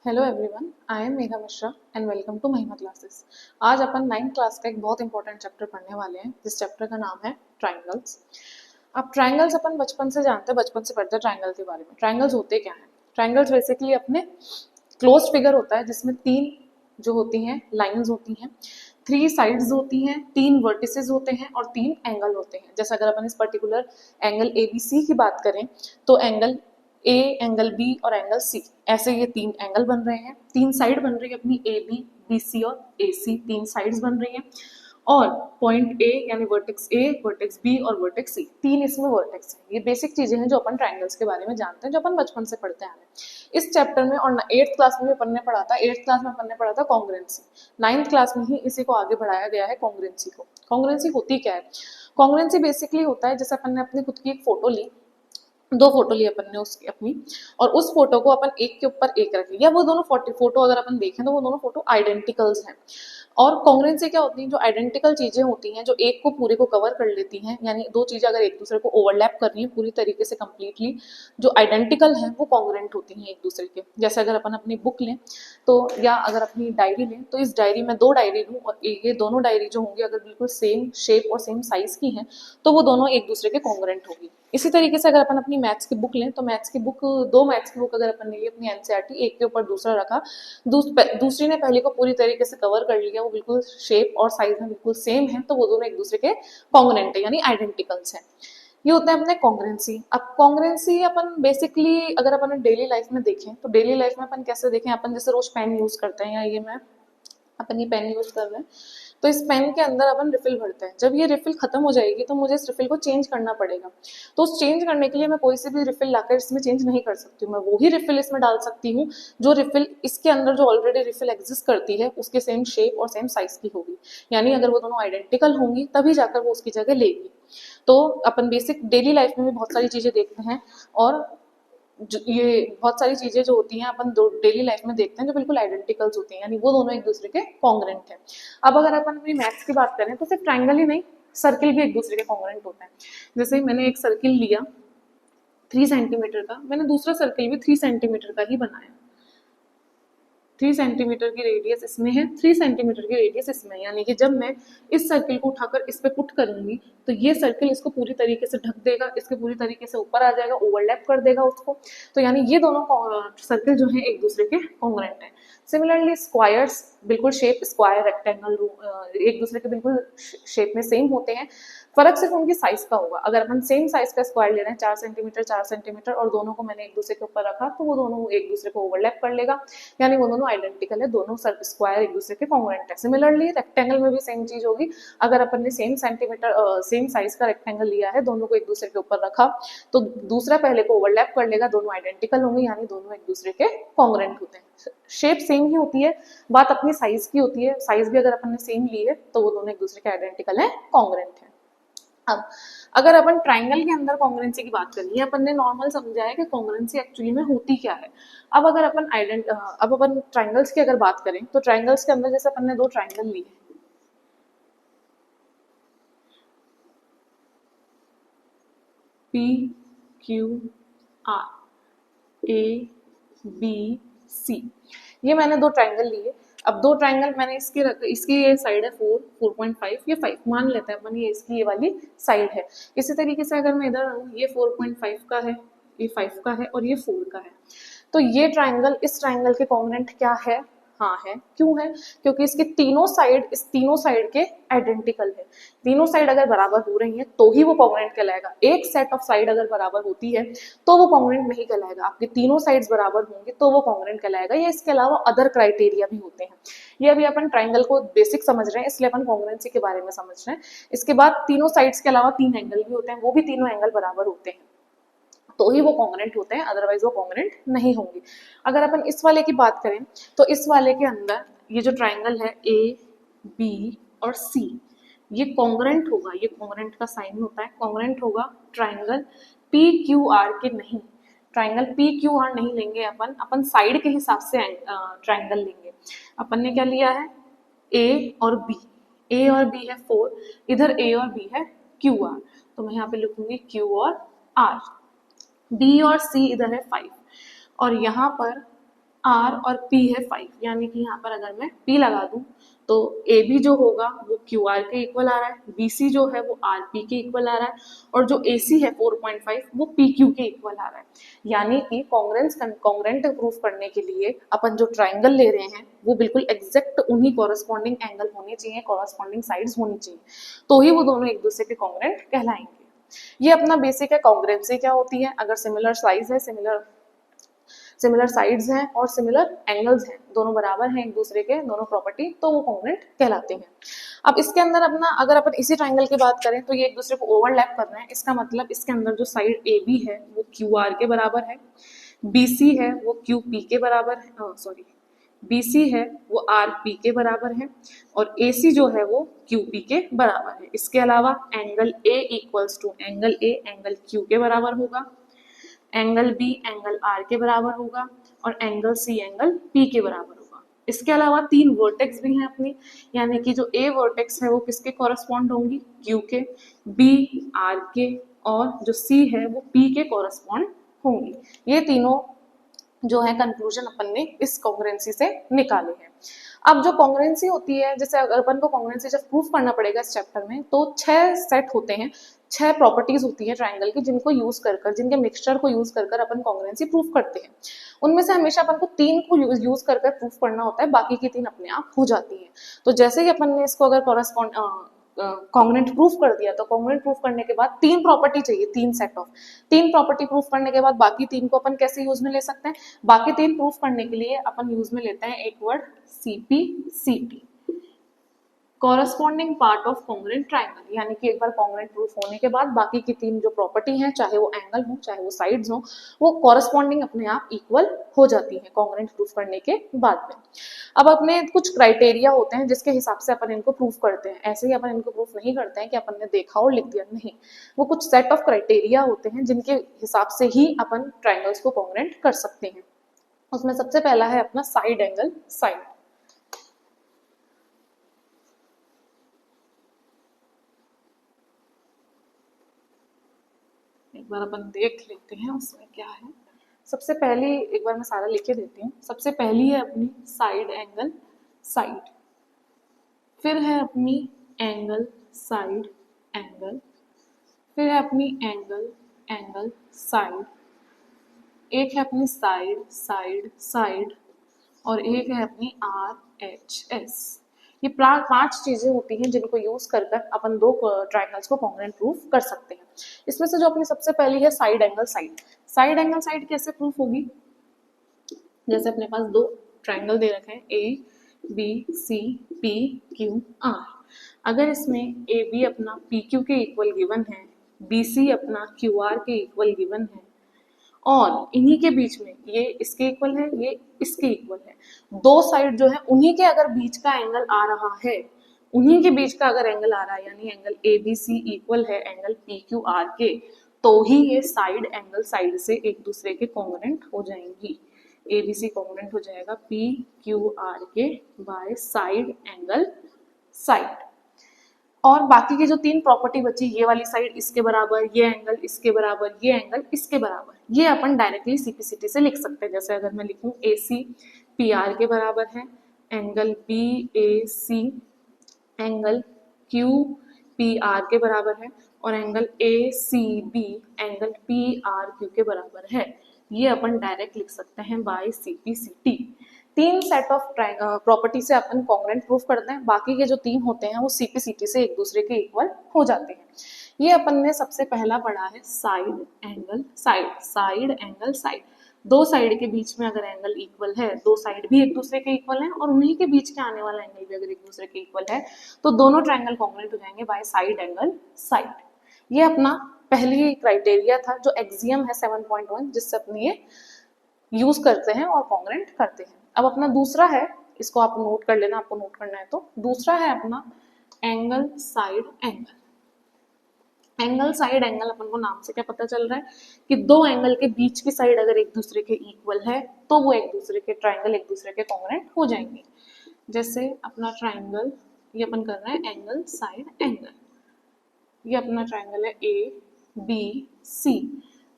Hello everyone, I am Megha Mishra and welcome to Mahima classes. आज अपन 9th class का एक बहुत इंपॉर्टेंट चैप्टर पढ़ने वाले हैं। जिस चैप्टर का नाम है ट्राइंगल्स। अब ट्राइंगल्स अपन बचपन से जानते हैं, बचपन से पढ़ते हैं ट्राइंगल के बारे में। ट्राइंगल्स होते क्या हैं? ट्राइंगल्स बेसिकली अपने क्लोज फिगर होता है जिसमें तीन जो होती हैं लाइंस होती हैं, थ्री साइड्स होती हैं, तीन वर्टिसेस होते हैं और तीन एंगल होते हैं। जैसे अगर अपन इस particular angle A B C की बात करें तो एंगल ए, एंगल बी और एंगल सी, ऐसे ये तीन एंगल बन रहे हैं। तीन साइड बन रही है अपनी ए बी, बी सी और ए सी, तीन साइड्स बन रही हैं। और पॉइंट ए यानी वर्टेक्स ए, वर्टेक्स बी और वर्टेक्स सी, तीन इसमें वर्टेक्स हैं। ये बेसिक चीजें हैं जो अपन ट्राइंगल्स के बारे में जानते हैं, जो अपन बचपन से पढ़ते आ रहे हैं। इस चैप्टर में और 8th क्लास में भी अपन ने पढ़ा था। 8th क्लास में अपन ने पढ़ा था कॉन्ग्रुएंसी। 9th क्लास में ही इसी को आगे बढ़ाया गया है कॉन्ग्रुएंसी को। कॉन्ग्रुएंसी होती क्या है? कॉन्ग्रुएंसी बेसिकली होता है जैसे अपन ने अपनी खुद की एक फोटो ली, दो फोटो ली अपन ने उसकी अपनी, और उस फोटो को अपन एक के ऊपर एक रखें, या वो दोनों फोटो अगर अपन देखें तो वो दोनों फोटो आइडेंटिकल्स हैं। और कॉन्ग्रुएंसी क्या होती है? जो आइडेंटिकल चीजें होती हैं जो एक को पूरे को कवर कर लेती हैं, यानी दो चीजें अगर एक दूसरे को ओवरलैप कर रही हैं पूरी तरीके से कंप्लीटली, जो आइडेंटिकल हैं वो कॉन्ग्रुएंट होती हैं एक दूसरे के। जैसे अगर अपन अपनी बुक लें तो, या अगर अपनी डायरी लें तो इस डायरी में दो डायरी लूँ और ये दोनों डायरी जो होंगी अगर बिल्कुल सेम शेप और सेम साइज की हैं तो वो दोनों एक दूसरे के कॉन्ग्रुएंट होगी। इसी तरीके से अगर अपन अपनी मैथ्स की बुक लें तो मैथ्स की बुक, दो मैथ्स की बुक अगर अपन ने ली अपनी एनसीईआरटी, एक के ऊपर दूसरा रखा, दूसरी ने पहले को पूरी तरीके से कवर कर लिया, वो बिल्कुल शेप और साइज में बिल्कुल सेम है, तो वो दोनों एक दूसरे के कॉन्ग्रुएंट है यानी आइडेंटिकल्स हैं। ये होता है अपने कॉन्ग्रुएंसी। अब कॉन्ग्रुएंसी अपन बेसिकली अगर अपन डेली लाइफ में देखें तो डेली लाइफ में अपन कैसे देखें? अपन जैसे रोज पेन यूज करते हैं, या ये मैं अपन ये पेन यूज कर रहे हैं तो इस पेन के अंदर अपन रिफिल भरते हैं। जब ये रिफिल खत्म हो जाएगी तो मुझे इस रिफिल को चेंज करना पड़ेगा। तो उस चेंज करने के लिए मैं कोई सी भी रिफिल लाकर इसमें चेंज नहीं कर सकती हूँ। मैं वही रिफिल इसमें डाल सकती हूँ जो रिफिल इसके अंदर जो ऑलरेडी रिफिल एग्जिस्ट करती है उसके सेम शेप और सेम साइज की होगी, यानी अगर वो दोनों आइडेंटिकल होंगी तभी जाकर वो उसकी जगह लेगी। तो अपन बेसिक डेली लाइफ में भी बहुत सारी चीजें देखते हैं, और ये बहुत सारी चीजें जो होती हैं अपन डेली लाइफ में देखते हैं जो बिल्कुल आइडेंटिकल्स होती हैं, यानी वो दोनों एक दूसरे के कॉन्ग्रुएंट हैं। अब अगर अपन अपनी मैथ्स की बात करें तो सिर्फ ट्राइंगल ही नहीं, सर्किल भी एक दूसरे के कॉन्ग्रुएंट होते हैं। जैसे मैंने एक सर्किल लिया 3 सेंटीमीटर का, मैंने दूसरा सर्किल भी 3 सेंटीमीटर का ही बनाया। 3 सेंटीमीटर की रेडियस इसमें है, 3 सेंटीमीटर की रेडियस इसमें, यानी कि जब मैं इस सर्किल को उठाकर इस पे पुट करूंगी तो ये सर्किल इसको पूरी तरीके से ढक देगा, इसके पूरी तरीके से ऊपर आ जाएगा, ओवरलैप कर देगा उसको। तो यानी ये दोनों सर्किल जो है एक दूसरे के कॉन्ग्रुएंट है। सिमिलरली स्क्वायर्स, बिल्कुल शेप स्क्वायर, रेक्टेंगल एक दूसरे के बिल्कुल शेप में सेम होते हैं, फर्क सिर्फ उनकी साइज का होगा। अगर अपन सेम साइज का स्क्वायर ले रहे हैं 4 सेंटीमीटर और दोनों को मैंने एक दूसरे के ऊपर रखा तो वो दोनों एक दूसरे को ओवरलैप कर लेगा, यानी वो दोनों आइडेंटिकल है, दोनों स्क्वायर एक दूसरे के कॉन्ग्रुएंट है। सिमिलरली रेक्टेंगल में भी सेम चीज होगी। अगर अपन ने सेम साइज का रेक्टेंगल लिया है, दोनों को एक दूसरे के ऊपर रखा तो दूसरा पहले को ओवरलैप कर लेगा, दोनों आइडेंटिकल होंगे, यानी दोनों एक दूसरे के कॉन्ग्रुएंट होते हैं। शेप सेम ही होती है, बात अपनी साइज की होती है। साइज भी अगर अपन ने सेम ली है तो वो दोनों एक दूसरे के आइडेंटिकल है, कॉन्ग्रुएंट है। अब अगर अपन ट्राइंगल के अंदर कॉन्ग्रुएंसी की बात करें, अपन ने नॉर्मल समझा है कि कॉन्ग्रुएंसी एक्चुअली में होती क्या है। अब अगर अपन ट्राइंगल्स की अगर बात करें तो ट्राइंगल्स के अंदर जैसे अपन ने दो ट्राइंगल लिए, P Q R, A B C, ये मैंने दो ट्राइंगल लिए। अब दो ट्राइंगल मैंने इसकी ये साइड है 4.5, ये 5 मान लेते हैं अपन, ये इसकी ये वाली साइड है। इसी तरीके से अगर मैं इधर आऊँ, ये 4.5 का है, ये 5 का है और ये 4 का है, तो ये ट्राइंगल इस ट्राइंगल के कॉन्ग्रुएंट क्या है? हाँ है। क्यों है? क्योंकि इसके तीनों साइड इस तीनों साइड के आइडेंटिकल है। तीनों साइड अगर बराबर हो रही हैं तो ही वो कॉन्ग्रुएंट कहलाएगा। एक सेट ऑफ साइड अगर बराबर होती है तो वो कॉन्ग्रुएंट नहीं कहलाएगा। आपकी तीनों साइड्स बराबर होंगी तो वो कॉन्ग्रुएंट कहलाएगा। या इसके अलावा अदर क्राइटेरिया भी होते हैं। ये अभी अपन ट्राइंगल को बेसिक समझ रहे हैं, इसलिए अपन कॉन्ग्रुएंसी के बारे में समझ रहे हैं। इसके बाद तीनों साइड्स के अलावा 3 एंगल भी होते हैं, वो भी तीनों एंगल बराबर होते हैं तो ही वो कॉन्ग्रुएंट होते हैं, अदरवाइज वो कॉन्ग्रुएंट नहीं होंगे। अगर अपन इस वाले की बात करें तो इस वाले के अंदर ये जो ट्राइंगल है ए बी और सी, ये कॉन्ग्रुएंट होगा। ये कॉन्ग्रुएंट का साइन होता है, कॉन्ग्रुएंट होगा ट्राइंगल पी क्यू आर के नहीं। ट्राइंगल पी क्यू आर नहीं लेंगे अपन साइड के हिसाब से ट्राइंगल लेंगे। अपन ने क्या लिया है? ए और बी, ए और बी है 4, इधर ए और बी है क्यू आर, तो मैं यहाँ पे लिखूंगी क्यू और आर। बी और सी इधर है 5 और यहाँ पर R और P है 5, यानी कि यहाँ पर अगर मैं P लगा दूं तो AB जो होगा वो QR के इक्वल आ रहा है, BC जो है वो RP के इक्वल आ रहा है, और जो AC है 4.5 वो PQ के इक्वल आ रहा है। यानी कि कॉन्ग्रेंट प्रूफ करने के लिए अपन जो ट्राइंगल ले रहे हैं वो बिल्कुल एग्जैक्ट उन्हीं कॉरेस्पॉन्डिंग एंगल होने चाहिए, कॉरेस्पॉन्डिंग साइड्स होनी चाहिए, तो ही वो दोनों एक दूसरे के कॉन्ग्रेंट कहलाएंगे। ये अपना बेसिक है। कॉन्ग्रेंसी क्या होती है? अगर सिमिलर साइज है, सिमिलर साइड्स हैं और सिमिलर एंगल्स हैं, दोनों बराबर हैं एक दूसरे के, दोनों प्रॉपर्टी, तो वो कॉन्ग्रेंट कहलाते हैं। अब इसके अंदर अपना अगर अपन इसी ट्राइंगल की बात करें तो ये एक दूसरे को ओवरलैप कर रहे हैं, इसका मतलब इसके अंदर जो साइड AB है वो QR के बराबर है, BC है वो QP के बराबर है, सॉरी BC है वो RP के बराबर है, और AC जो है वो QP के बराबर है। इसके अलावा angle A equals to angle A angle Q के बराबर होगा, एंगल B एंगल R के बराबर होगा, और एंगल C एंगल P के बराबर होगा। इसके अलावा 3 वर्टेक्स भी हैं अपनी, यानी कि जो A वर्टेक्स है वो किसके कॉरेस्पॉन्ड होंगी? Q के, B R के, और जो C है वो P के कॉरेस्पॉन्ड होंगी। ये तीनों जो है कंक्लूजन अपन ने इस कॉन्ग्रेंसी से निकाले हैं। अब जो कॉन्ग्रेंसी होती है, जैसे अगर अपन को कॉन्ग्रेंसी जब प्रूफ करना पड़ेगा इस चैप्टर में, तो 6 सेट होते हैं, 6 प्रॉपर्टीज होती है ट्राइंगल की, जिनको यूज कर जिनके मिक्सचर को यूज कर अपन कॉन्ग्रेंसी प्रूफ करते हैं। उनमें से हमेशा अपन को 3 को यूज कर प्रूफ करना होता है, बाकी की 3 अपने आप हो जाती है। तो जैसे ही अपन ने इसको अगर कॉरेस्पॉन्ड कॉन्ग्रेंट प्रूफ कर दिया, तो कॉन्ग्रेंट प्रूफ करने के बाद 3 प्रॉपर्टी चाहिए, 3 सेट ऑफ 3 प्रॉपर्टी प्रूफ करने के बाद बाकी 3 को अपन कैसे यूज में ले सकते हैं? बाकी 3 प्रूफ करने के लिए अपन यूज में लेते हैं एक word CP/CT, corresponding part of congruent triangle. यानी कि एक बार कॉन्ग्रेंट प्रूफ होने के बाद बाकी की 3 जो प्रॉपर्टी हैं, चाहे वो एंगल हो चाहे वो साइड्स हो, वो कॉरेस्पॉन्डिंग अपने आप इक्वल हो जाती है कॉन्ग्रेंट प्रूफ करने के बाद में। अब अपने कुछ क्राइटेरिया होते हैं जिसके हिसाब से अपन इनको प्रूफ करते हैं, ऐसे ही अपन इनको प्रूफ नहीं करते हैं कि अपन ने देखा और लिख दिया, नहीं, वो कुछ सेट ऑफ क्राइटेरिया होते हैं जिनके हिसाब से ही अपन ट्राइंगल्स को कॉन्ग्रेंट कर सकते हैं। उसमें सबसे पहला है अपना साइड एंगल साइड। एक बार अपन देख लेते हैं उसमें क्या है। सबसे पहली, एक बार मैं सारा लिख के देती हूँ। सबसे पहली है अपनी साइड एंगल साइड, फिर है अपनी एंगल साइड एंगल, फिर है अपनी एंगल एंगल साइड, एक है अपनी साइड साइड साइड, और एक है अपनी RHS। ये 5 चीजें होती हैं जिनको यूज कर अपन 2 ट्राइंगल्स को कॉन्ग्रेंट प्रूफ कर सकते हैं। इसमें से जो अपनी सबसे पहली है side angle side. Side angle side कैसे प्रूफ होगी? जैसे अपने पास 2 ट्राइंगल दे रखे हैं ABCPQR। अगर इसमें AB अपना PQ के इक्वल गिवन है, BC अपना QR के इक्वल गिवन है, और इन्हीं के बीच में ये इसके इक्वल है, ये इसके इक्वल है, 2 साइड जो है उन्हीं के अगर बीच का एंगल आ रहा है, उन्हीं के बीच का अगर एंगल आ रहा है, यानी एंगल ABC इक्वल है एंगल PQR के, तो ही ये साइड एंगल साइड से एक दूसरे के कॉन्ग्रेंट हो जाएंगी। ABC कॉन्ग्रेंट हो जाएगा PQR के बाय साइड एंगल साइड। और बाकी की जो 3 प्रॉपर्टी बची, ये वाली साइड इसके बराबर, ये एंगल इसके बराबर, ये एंगल इसके बराबर, ये अपन डायरेक्टली CP/CT से लिख सकते हैं। जैसे अगर मैं लिखूं AC PR के बराबर है, एंगल BAC एंगल QPR के बराबर है, और एंगल ACB एंगल PRQ के बराबर है, ये अपन डायरेक्ट लिख सकते हैं bye CP/CT। 3 set of property से अपन कॉन्ग्रेंट प्रूफ करते हैं, बाकी के जो 3 होते हैं वो CP/CT से एक दूसरे के इक्वल हो जाते हैं। ये अपन ने सबसे पहला पढ़ा है side angle side. Side angle side, 2 side के बीच में अगर एंगल इक्वल है, 2 साइड भी एक दूसरे के इक्वल है, और उन्हीं के बीच के आने वाला एंगल भी अगर एक दूसरे के इक्वल है, तो दोनों ट्रायंगल कॉन्ग्रेंट हो जाएंगे बाय साइड एंगल साइड। ये अपना पहली क्राइटेरिया था जो एक्सियम है 7.1, जिससे अपने ये यूज करते हैं और कॉन्ग्रेंट करते हैं। अब अपना दूसरा है, इसको आप नोट कर लेना, आपको नोट करना है तो। दूसरा है अपना angle side angle. Angle side angle अपन को नाम से क्या पता चल रहा है कि 2 एंगल के बीच की साइड अगर एक दूसरे के इक्वल है तो वो एक दूसरे के ट्राइंगल एक दूसरे के कॉन्ग्रेंट हो जाएंगे। जैसे अपना ट्राइंगल, ये अपन कर रहे हैं एंगल साइड एंगल, ये अपना ट्राइंगल है ABC,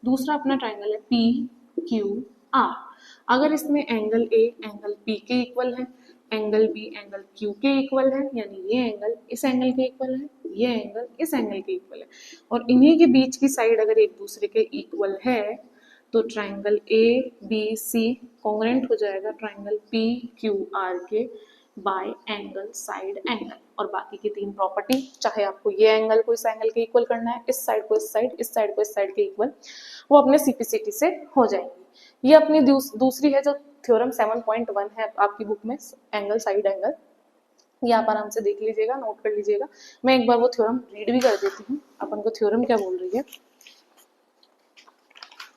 दूसरा अपना ट्राइंगल है PQR। अगर इसमें एंगल ए एंगल पी के इक्वल है, एंगल बी एंगल क्यू के इक्वल है, यानी ये एंगल इस एंगल के इक्वल है, ये एंगल इस एंगल के इक्वल है, और इन्हीं के बीच की साइड अगर एक दूसरे के इक्वल है तो triangle A B C congruent हो जाएगा ट्राइंगल पी क्यू आर के बाय एंगल साइड एंगल। और बाकी की तीन प्रॉपर्टी, चाहे आपको ये एंगल को इस एंगल के इक्वल करना है, इस साइड को इस साइड, इस साइड को इस साइड के इक्वल, वो अपने सीपीसीटी से हो जाएंगी। ये अपनी दूसरी है जो थ्योरम 7.1 है आपकी बुक में, एंगल साइड एंगल। ये आप आराम से देख लीजिएगा, नोट कर लीजिएगा। मैं एक बार वो थ्योरम रीड भी कर देती हूँ। अपन को थ्योरम क्या बोल रही है?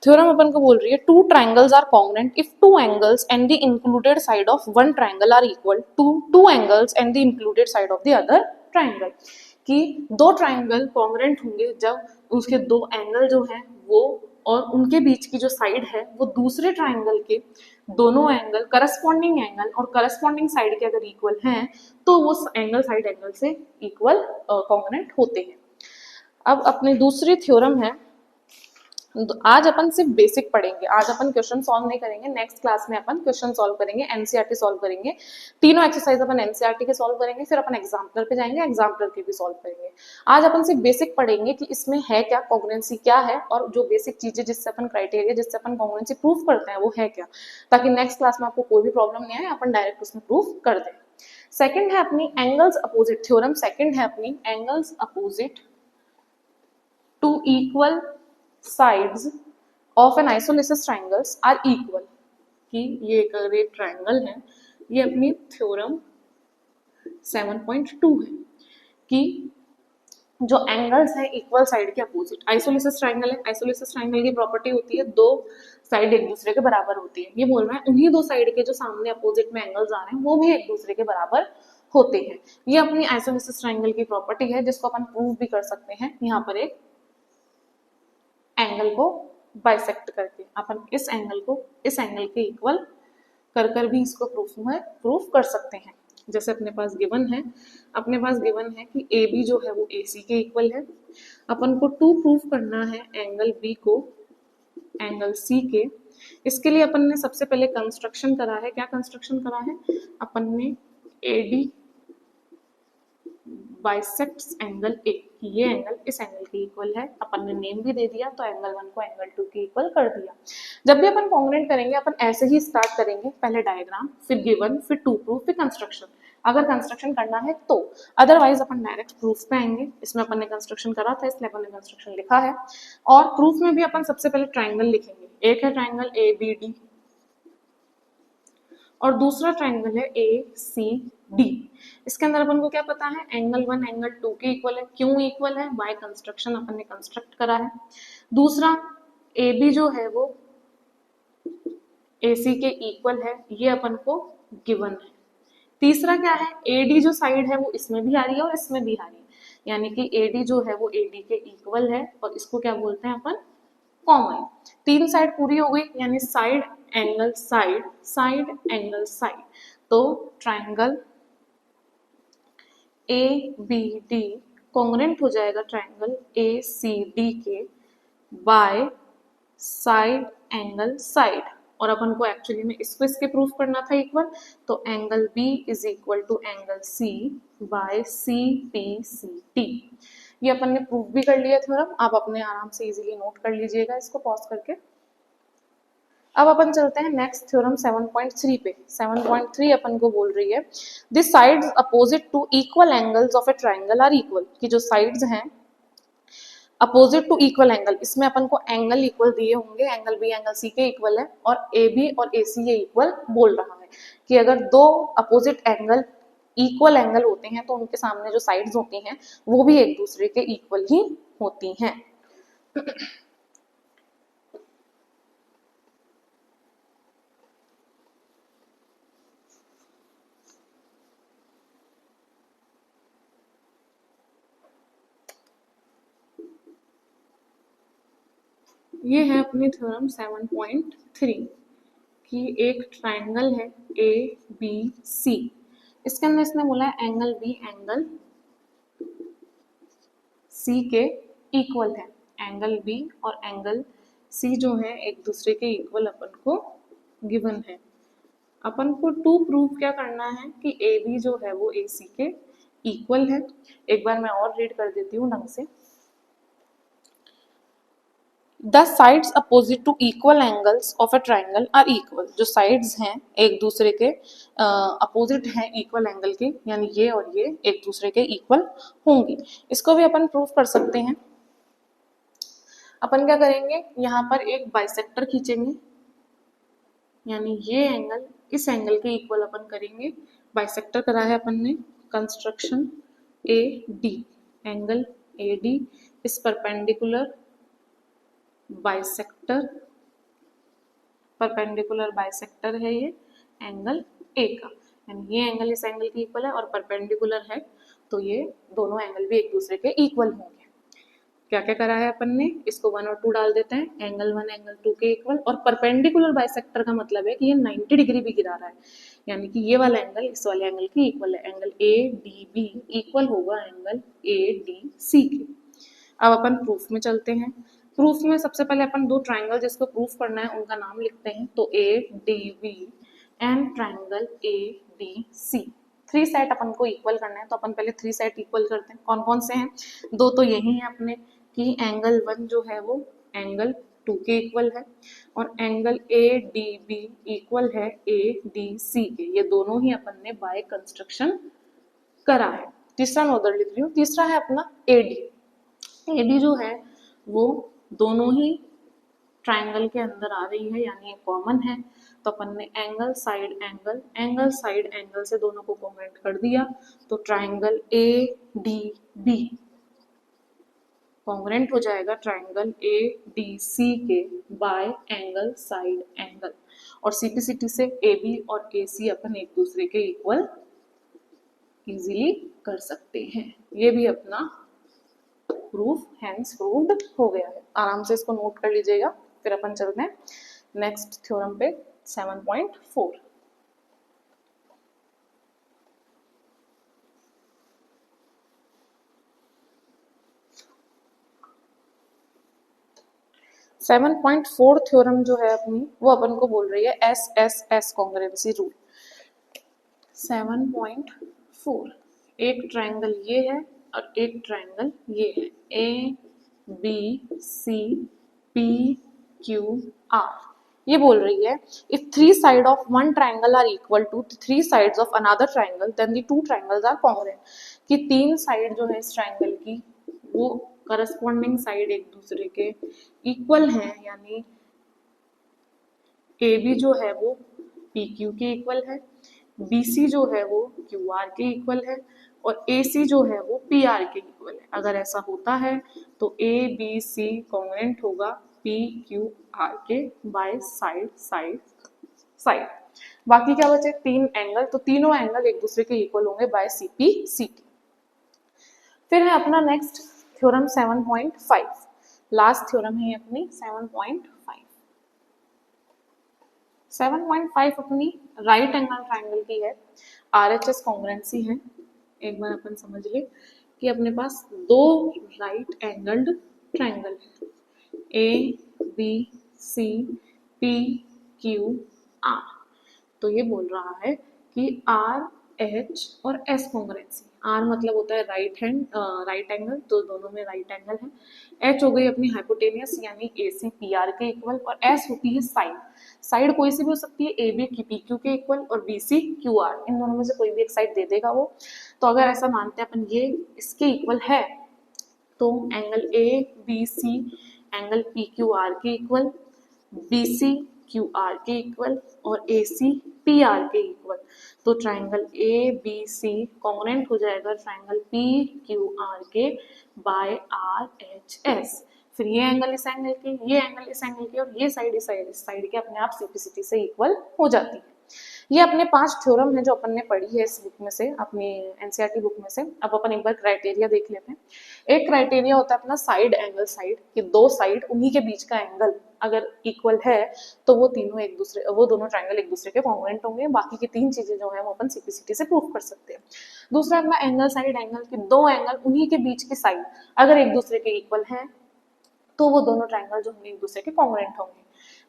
थ्योरम अपन को बोल रही है two triangles are congruent if two angles and the included side of one triangle are equal to two angles and the included side of the other triangle. कि दो ट्राइंगल कॉन्ग्रुएंट होंगे जब उसके दो एंगल जो है वो और उनके बीच की जो साइड है वो दूसरे ट्राइंगल के दोनों एंगल करस्पॉन्डिंग एंगल और करस्पॉन्डिंग साइड के अगर इक्वल हैं तो वो एंगल साइड एंगल से इक्वल कॉन्ग्रुएंट होते हैं। अब अपनी दूसरी थ्योरम है, तो आज अपन सिर्फ बेसिक पढ़ेंगे, आज अपन क्वेश्चन सॉल्व नहीं करेंगे। नेक्स्ट क्लास में अपन क्वेश्चन सॉल्व करेंगे, एनसीईआरटी सॉल्व करेंगे। तीनों एक्सरसाइज अपन एनसीईआरटी के सॉल्व करेंगे, फिर अपन एग्जाम्पलर पे जाएंगे, एग्जाम्पलर के भी सॉल्व करेंगे। आज अपन सिर्फ बेसिक पढ़ेंगे कि इसमें है क्या, कॉन्ग्रुएंसी क्या है, और जो बेसिक चीजें जिससे अपन क्राइटेरिया जिससे अपन कॉन्ग्रुएंसी प्रूव करते हैं वो है क्या, ताकि नेक्स्ट क्लास में आपको कोई भी प्रॉब्लम नहीं आए, अपन डायरेक्ट उसमें प्रूव कर दें। सेकेंड है अपनी एंगल्स अपोजिट थ्योरम, सेकेंड है अपनी angles opposite to equal sides of an isosceles triangles are equal। कि ये अगर एक ट्राइंगल है, ये अपनी थ्योरम 7.2 है कि जो एंगल्स है इक्वल साइड के अपोजिट, आइसोलेसिस ट्राइंगल है, आइसोलेसिस ट्राइंगल की प्रॉपर्टी होती है दो साइड एक दूसरे के बराबर होती है। ये बोल रहा है उन्हीं दो साइड के जो सामने अपोजिट में एंगल्स आ रहे हैं वो भी एक दूसरे के बराबर होते हैं। ये अपनी आइसोलेसिस ट्राइंगल की प्रॉपर्टी है जिसको अपन प्रूव भी कर सकते हैं। यहाँ पर एक एंगल को बाइसेक्ट करके अपन इस एंगल को इस एंगल के इक्वल कर भी इसको प्रूफ कर सकते हैं। जैसे अपने पास गिवन है कि ए बी जो है वो ए सी के इक्वल है। अपन को टू प्रूफ करना है एंगल बी को एंगल सी के। इसके लिए अपन ने सबसे पहले कंस्ट्रक्शन करा है। क्या कंस्ट्रक्शन करा है? अपन ने A D bisects angle A, ये एंगल इस एंगल के इक्वल है। अपन ने नेम भी दे दिया तो एंगल 1 को एंगल 2 के इक्वल कर दिया। जब भी अपन कॉन्ग्रुएंट करेंगे अपन ऐसे ही स्टार्ट करेंगे, पहले डायग्राम, फिर गिवन, फिर टू प्रूफ, फिर कंस्ट्रक्शन, अगर कंस्ट्रक्शन करना है तो। अदरवाइज अपन डायरेक्ट प्रूफ पे आएंगे। इसमें अपन ने कंस्ट्रक्शन करा था इसलिए अपन ने कंस्ट्रक्शन लिखा है। और प्रूफ में भी अपन सबसे पहले ट्राइंगल लिखेंगे। एक है ट्राइंगल ए बी डी और दूसरा ट्राइंगल है ए सी डी। इसके अंदर अपन को क्या पता है? एंगल 1 एंगल 2 के इक्वल है। क्यों इक्वल है? बाय कंस्ट्रक्शन अपन ने कंस्ट्रक्ट करा है। दूसरा ए बी जो है वो ए सी के इक्वल है, ये अपन को गिवन है। तीसरा क्या है? ए डी जो साइड है वो इसमें भी आ रही है और इसमें भी आ रही है, यानी कि ए डी जो है वो ए डी के इक्वल है और इसको क्या बोलते हैं अपन? कॉमन। तीन साइड पूरी हो गई, यानी side angle side, side angle side. तो triangle A B D congruent हो जाएगा ट्राइंगल ए सी डी के बाय साइड एंगल साइड। और अपन को एक्चुअली में इसको इसके प्रूफ करना था इक्वल, तो angle B is equal to angle C by C P C T. ये अपन ने प्रूफ भी कर लिया थ्योरम। आप अपने आराम से इजीली नोट कर लीजिएगा इसको पॉज करके। अब अपन चलते हैं नेक्स्ट थ्योरम 7.3 पे। 7.3 अपन को बोल रही है the sides opposite to equal angles of a triangle are equal. कि जो साइड्स हैं अपोजिट टू इक्वल एंगल, इसमें अपन को एंगल इक्वल दिए होंगे, एंगल बी एंगल सी के इक्वल है और ए बी और ए सी ये इक्वल बोल रहा है कि अगर दो अपोजिट एंगल इक्वल एंगल होते हैं तो उनके सामने जो साइड्स होती हैं वो भी एक दूसरे के इक्वल ही होती हैं। ये है अपनी थ्योरम 7.3 कि एक ट्राइंगल है ए बी सी। इसके अंदर इसने बोला है एंगल बी एंगल सी के इक्वल है। एंगल बी और एंगल सी जो है एक दूसरे के इक्वल अपन को गिवन है। अपन को टू प्रूव क्या करना है कि ए बी जो है वो ए सी के इक्वल है। एक बार मैं और रीड कर देती हूँ ढंग से। The sides opposite to equal angles of a triangle are equal. जो साइड्स हैं एक दूसरे के अपोजिट हैं इक्वल एंगल के, यानी ये और ये एक दूसरे के इक्वल होंगी। इसको भी अपन प्रूव कर सकते हैं। अपन क्या करेंगे, यहाँ पर एक बाइसेक्टर खींचेंगे, यानी ये एंगल इस एंगल के इक्वल अपन करेंगे। बाइसेक्टर करा है अपन ने, construction A D, angle A D इस परपेंडिकुलर बाइसेक्टर, परपेंडिकुलर बाइसेक्टर है ये एंगल ए का, यानी ये एंगल इस एंगल के इक्वल है और परपेंडिकुलर है, तो ये दोनों एंगल भी एक दूसरे के इक्वल होंगे। क्या क्या करा है अपन ने, इसको 1 और 2 डाल देते हैं, एंगल 1 एंगल 2 के इक्वल। और परपेंडिकुलर बाइसेक्टर का मतलब है कि ये 90 डिग्री भी गिरा रहा है, यानी कि ये वाला एंगल इस वाले एंगल की इक्वल है। Angle A D B equal होगा एंगल ए डी सी के। अब अपन प्रूफ में चलते हैं। प्रूफ में सबसे पहले अपन दो ट्राइंगल जिसको प्रूफ करना है उनका नाम लिखते हैं, तो A D B and triangle A D C. 3 side अपन को इक्वल करना है, तो अपन पहले 3 साइड इक्वल करते हैं। कौन कौन से हैं, दो तो यही है अपने कि एंगल 1 जो है वो एंगल 2 के इक्वल है और angle A D B equal है ए डी सी के। ये दोनों ही अपन ने बाय कंस्ट्रक्शन करा है। तीसरा मैं उधर लिख रही हूँ, तीसरा है अपना ए डी। ए डी जो है वो दोनों ही ट्राइंगल के अंदर आ रही है, यानी ये कॉमन है, तो अपन ने angle side angle, angle side angle से दोनों को कॉमेंट कर दिया, तो triangle A D B congruent हो जाएगा ट्राइंगल ए डी सी के बाय एंगल साइड एंगल। और सिंप्लिसिटी से ए बी और ए सी अपन एक दूसरे के इक्वल इजीली कर सकते हैं। ये भी अपना प्रूफ हैंस प्रूव्ड हो गया है। आराम से इसको नोट कर लीजिएगा। फिर अपन चलते हैं नेक्स्ट थ्योरम पे 7.4। सेवन पॉइंट फोर थ्योरम जो है अपनी, वो अपन को बोल रही है S S S congruency rule. 7.4, एक ट्राइंगल ये है और एक ट्राइंगल ये है, A B C P Q R. ये बोल रही है if 3 sides of one triangle are equal to 3 sides of another triangle then the 2 triangles are congruent। कि 3 साइड जो है इस ट्राइंगल की वो करस्पॉन्डिंग साइड एक दूसरे के इक्वल हैं, यानी ए बी जो है वो पी क्यू के इक्वल है, बी सी जो है वो क्यू आर के इक्वल है और ए सी जो है वो पी आर के इक्वल है। अगर ऐसा होता है तो ए बी सी कॉन्ग्रुएंट होगा पी क्यू आर के बाय साइड साइड साइड। बाकी क्या बचे, 3 एंगल, तो तीनों एंगल एक दूसरे के इक्वल होंगे by C P C T. फिर है अपना नेक्स्ट थ्योरम 7.5, लास्ट थ्योरम है अपनी 7.5। 7.5 अपनी राइट एंगल ट्राइंगल की है, आरएचएस कॉन्ग्रुएंसी है। एक बार अपन समझ ले कि अपने पास दो राइट एंगल्ड ट्राइंगल है, A B C P Q R. तो ये बोल रहा है कि आर एच और एस कॉन्ग्रुएंसी। आर मतलब होता है राइट एंगल, तो दोनों में राइट एंगल है। एच हो गई अपनी हाइपोटेनियस, यानी ए सी पी आर के इक्वल, और एस होती है साइड। साइड कोई सी भी हो सकती है, ए बी की पी क्यू के इक्वल और बी सी क्यू आर, इन दोनों में से कोई भी एक साइड दे देगा वो। तो अगर ऐसा मानते हैं अपन ये इसके इक्वल है, तो angle A B C angle P Q R के equal, B C Q R के इक्वल और ए सी पी आर के इक्वल। तो triangle A B C congruent हो जाएगा ट्राइंगल पी क्यू आर के बाय आर एच एस। फिर ये एंगल इस एंगल के, ये एंगल इस एंगल के और ये साइड इस साइड के अपने आप सिंप्लिसिटी से इक्वल हो जाती है। ये अपने 5 थ्योरम है जो अपन ने पढ़ी है इस बुक में से, अपनी एनसीईआरटी बुक में से। अब अपन एक बार क्राइटेरिया देख लेते हैं। एक क्राइटेरिया होता है अपना साइड एंगल साइड, कि दो साइड उन्हीं के बीच का एंगल अगर इक्वल है तो वो दोनों ट्राइंगल एक दूसरे के कॉन्ग्रुएंट होंगे। बाकी की 3 चीजें जो है वो अपन सिंप्लिसिटी से प्रूव कर सकते हैं। दूसरा अपना एंगल साइड एंगल, कि दो एंगल उन्हीं के बीच की साइड अगर एक दूसरे के इक्वल है तो वो दोनों ट्राइंगल जो होंगे एक दूसरे के कॉन्ग्रुएंट होंगे।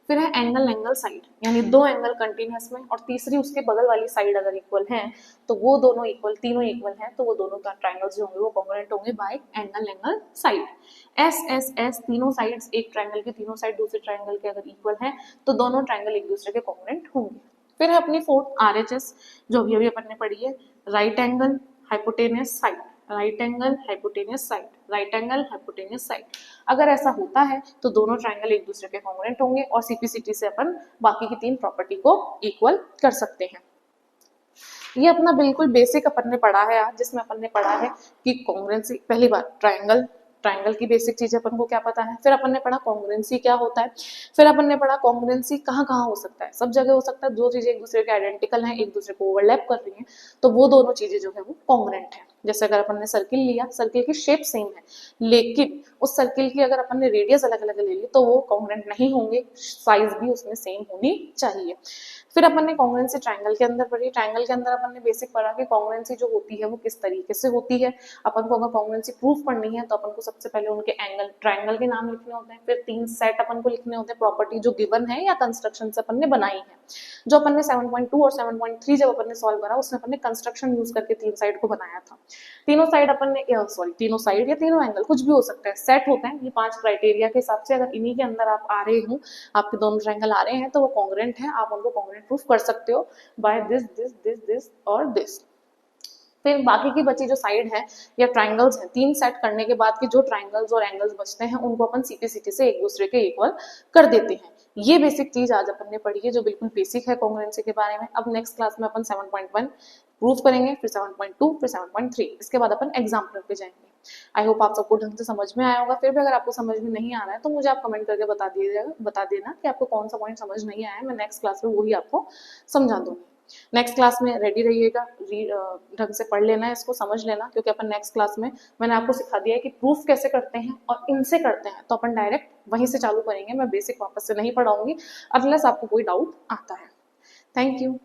फिर है एंगल एंगल साइड, यानी दो एंगल कंटिन्यूअस में और तीसरी उसके बगल वाली साइड अगर इक्वल है तो वो दोनों इक्वल, तीनों इक्वल हैं तो वो दोनों ट्रायंगल्स जो होंगे वो कॉन्ग्रुएंट होंगे bye angle angle side. S S S तीनों साइड्स, एक ट्रायंगल की तीनों साइड दूसरे ट्रायंगल के अगर इक्वल है तो दोनों ट्रायंगल एक दूसरे के कॉन्ग्रुएंट होंगे। फिर है अपनी फोर्थ आरएचएस, जो अभी अभी अपन ने पढ़ी है, right angle hypotenuse side, right angle hypotenuse side, right angle hypotenuse side. अगर ऐसा होता है तो दोनों ट्रायंगल एक दूसरे के कॉन्ग्रुएंट होंगे और सीपीसीटी से अपन बाकी की तीन प्रॉपर्टी को इक्वल कर सकते हैं। ये अपना बिल्कुल बेसिक अपन ने पढ़ा है आज, जिसमें अपन ने पढ़ा है कि कॉन्ग्रुएंसी, पहली बार ट्रायंगल, ट्रायंगल की बेसिक चीजें अपन को क्या पता है, फिर अपन ने पढ़ा कॉन्ग्रुएंसी क्या होता है, फिर अपन ने पढ़ा कॉन्ग्रुएंसी कहाँ कहाँ हो सकता है, सब जगह हो सकता है, दो चीजें एक दूसरे के आइडेंटिकल हैं, एक दूसरे को ओवरलैप कर रही हैं तो वो दोनों चीजें जो है वो कॉन्ग्रुएंट है। जैसे अगर अपन ने सर्किल लिया, सर्किल की शेप सेम है लेकिन उस सर्किल की अगर अपन ने रेडियस अलग अलग ले ली तो वो कॉन्ग्रुएंट नहीं होंगे, साइज भी उसमें सेम होनी चाहिए। फिर अपन ने कॉन्ग्रुएंसी ट्रायंगल के अंदर पढ़ी, ट्रायंगल के अंदर अपन ने बेसिक पढ़ा कि कॉन्ग्रुएंसी जो होती है वो किस तरीके से होती है। अपन को अगर कॉन्ग्रुएंसी प्रूफ पढ़नी है तो अपन को सबसे पहले उनके एंगल, ट्रायंगल के नाम लिखने होते हैं, फिर तीन सेट अपन को लिखने होते हैं प्रॉपर्टी जो गिवन है या कंस्ट्रक्शन से अपन ने बनाई है। जो अपन ने 7.2 और 7.3 जब अपन ने सॉल्व करा उसमें अपन ने कंस्ट्रक्शन यूज करके तीन साइड को बनाया था। तीनों साइड अपन ने, सॉरी तीनों साइड या तीनों एंगल कुछ भी हो सकता है, सेट होते हैं ये पांच क्राइटेरिया के हिसाब से, अगर इन्हीं के अंदर आप आ रहे हो, आपके दोनों ट्रायंगल आ रहे हैं तो वो कॉन्ग्रुएंट है, आप उनको कॉन्ग्रुएंट प्रूफ कर सकते हो by this this this this और दिस। फिर बाकी की बची जो साइड है या ट्रायंगल्स हैं, तीन सेट करने के बाद के जो ट्रायंगल्स और एंगल्स बचते हैं उनको अपन सीपीसीटी से एक दूसरे के इक्वल कर देते हैं। ये बेसिक चीज आज अपन ने पढ़ी है जो बिल्कुल बेसिक है कॉन्ग्रुएंसी के बारे में। अब नेक्स्ट क्लास में अपन 7.1 प्रूफ करेंगे, फिर 7.2, फिर 7.3, इसके बाद अपन एग्जाम्पलर पे जाएंगे। आई होप आप सबको ढंग से समझ में आया होगा। फिर भी अगर आपको समझ में नहीं आ रहा है तो मुझे आप कमेंट करके बता देना कि आपको कौन सा पॉइंट समझ नहीं आया है, मैं नेक्स्ट क्लास में वही आपको समझा दूंगी। नेक्स्ट क्लास में रेडी रहिएगा, ढंग से पढ़ लेना है, इसको समझ लेना, क्योंकि अपन नेक्स्ट क्लास में मैंने आपको सिखा दिया है कि प्रूफ कैसे करते हैं और इनसे करते हैं, तो अपन डायरेक्ट वहीं से चालू करेंगे। मैं बेसिक वापस से नहीं पढ़ाऊंगी अनलेस आपको कोई डाउट आता है। Thank you.